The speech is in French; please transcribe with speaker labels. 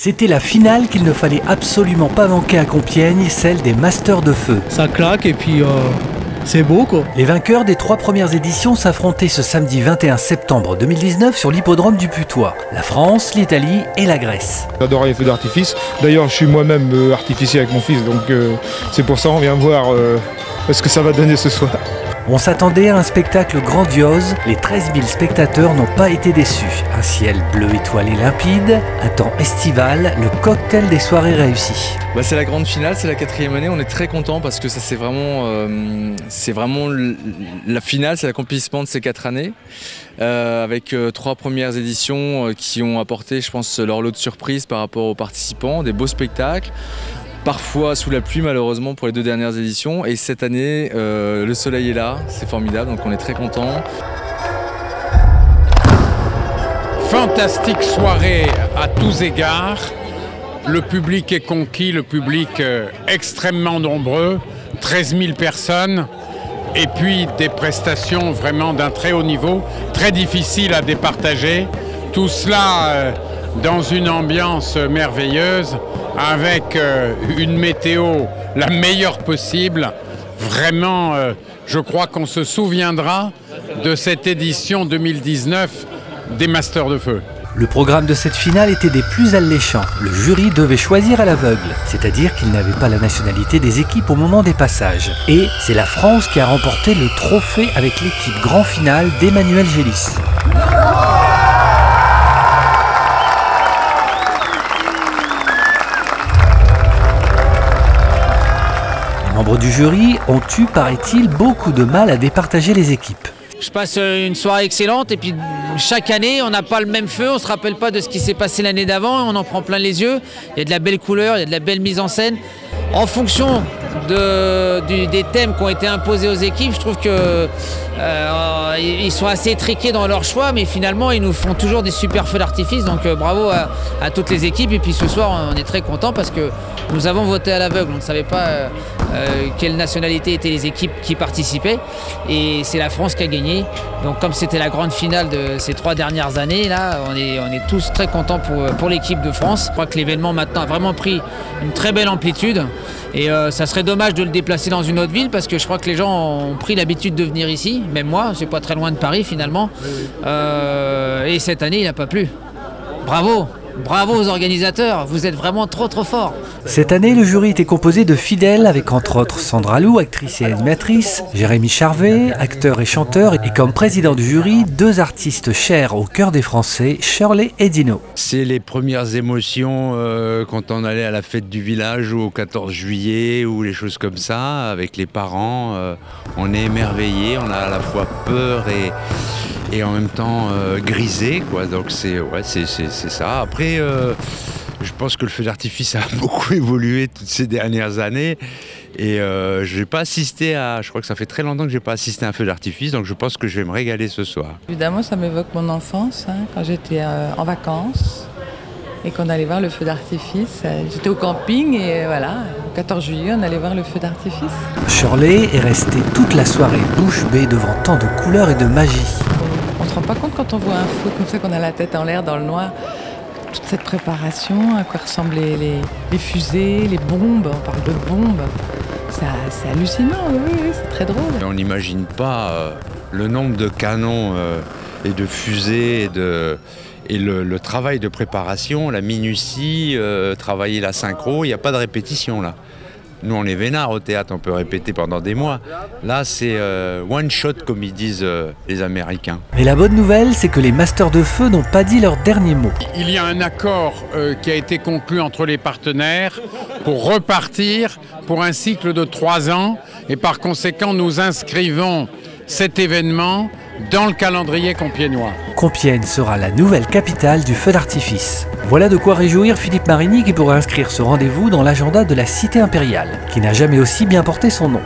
Speaker 1: C'était la finale qu'il ne fallait absolument pas manquer à Compiègne, celle des Masters de Feu.
Speaker 2: Ça claque et puis c'est beau quoi.
Speaker 1: Les vainqueurs des 3 premières éditions s'affrontaient ce samedi 21 septembre 2019 sur l'hippodrome du Putois. La France, l'Italie et la Grèce.
Speaker 3: J'adore les feux d'artifice. D'ailleurs, je suis moi-même artificier avec mon fils, donc c'est pour ça qu'on vient voir ce que ça va donner ce soir.
Speaker 1: On s'attendait à un spectacle grandiose, les 13 000 spectateurs n'ont pas été déçus. Un ciel bleu étoilé limpide, un temps estival, le cocktail des soirées réussies.
Speaker 4: C'est la grande finale, c'est la 4e année, on est très content parce que ça c'est vraiment la finale, c'est l'accomplissement de ces 4 années. Avec 3 premières éditions qui ont apporté, je pense, leur lot de surprises par rapport aux participants, des beaux spectacles. Parfois sous la pluie malheureusement pour les 2 dernières éditions, et cette année le soleil est là, c'est formidable, donc on est très contents.
Speaker 5: Fantastique soirée à tous égards, le public est conquis, le public extrêmement nombreux, 13 000 personnes, et puis des prestations vraiment d'un très haut niveau, très difficiles à départager, tout cela dans une ambiance merveilleuse, avec une météo la meilleure possible. Vraiment, je crois qu'on se souviendra de cette édition 2019 des Masters de Feu.
Speaker 1: Le programme de cette finale était des plus alléchants. Le jury devait choisir à l'aveugle, c'est-à-dire qu'il n'avait pas la nationalité des équipes au moment des passages. Et c'est la France qui a remporté le trophée avec l'équipe grand finale d'Emmanuel Gélis. Les membres du jury ont eu, paraît-il, beaucoup de mal à départager les équipes.
Speaker 6: Je passe une soirée excellente et puis chaque année on n'a pas le même feu, on ne se rappelle pas de ce qui s'est passé l'année d'avant, on en prend plein les yeux, il y a de la belle couleur, il y a de la belle mise en scène. En fonction des thèmes qui ont été imposés aux équipes, je trouve qu'ils sont assez étriqués dans leur choix, mais finalement ils nous font toujours des super feux d'artifice, donc bravo à toutes les équipes. Et puis ce soir on est très contents parce que nous avons voté à l'aveugle, on ne savait pas quelle nationalité étaient les équipes qui participaient, et c'est la France qui a gagné. Donc comme c'était la grande finale de ces 3 dernières années, là on est tous très contents pour l'équipe de France. Je crois que l'événement maintenant a vraiment pris une très belle amplitude, et ça serait dommage de le déplacer dans une autre ville parce que je crois que les gens ont pris l'habitude de venir ici, même moi, c'est pas très loin de Paris finalement, et cette année il n'a pas plu. Bravo! Bravo aux organisateurs, vous êtes vraiment trop forts.
Speaker 1: Cette année, le jury était composé de fidèles avec entre autres Sandra Lou, actrice et animatrice, Jérémy Charvet, acteur et chanteur, et comme président du jury, 2 artistes chers au cœur des Français, Shirley et Dino.
Speaker 7: C'est les premières émotions quand on allait à la fête du village ou au 14 juillet ou les choses comme ça, avec les parents. On est émerveillés, on a à la fois peur et en même temps grisé, quoi. Donc c'est ça. Après, je pense que le feu d'artifice a beaucoup évolué toutes ces dernières années, et je n'ai pas assisté à... Je crois que ça fait très longtemps que je n'ai pas assisté à un feu d'artifice, donc je pense que je vais me régaler ce soir.
Speaker 8: Évidemment, ça m'évoque mon enfance, quand j'étais en vacances et qu'on allait voir le feu d'artifice. J'étais au camping et voilà, le 14 juillet, on allait voir le feu d'artifice.
Speaker 1: Shirley est restée toute la soirée bouche bée devant tant de couleurs et de magie.
Speaker 8: On ne se rend pas compte quand on voit un feu comme ça, qu'on a la tête en l'air dans le noir. Toute cette préparation, à quoi ressemblent les fusées, les bombes, on parle de bombes. C'est hallucinant, oui, c'est très drôle.
Speaker 7: On n'imagine pas le nombre de canons et de fusées et le travail de préparation, la minutie, travailler la synchro, il n'y a pas de répétition là. Nous on est vénards au théâtre, on peut répéter pendant des mois. Là c'est one shot comme ils disent les Américains.
Speaker 1: Mais la bonne nouvelle, c'est que les Masters de Feu n'ont pas dit leur dernier mot.
Speaker 5: Il y a un accord qui a été conclu entre les partenaires pour repartir pour un cycle de 3 ans, et par conséquent nous inscrivons cet événement dans le calendrier compiègnois.
Speaker 1: Compiègne sera la nouvelle capitale du feu d'artifice. Voilà de quoi réjouir Philippe Marigny qui pourra inscrire ce rendez-vous dans l'agenda de la Cité impériale, qui n'a jamais aussi bien porté son nom.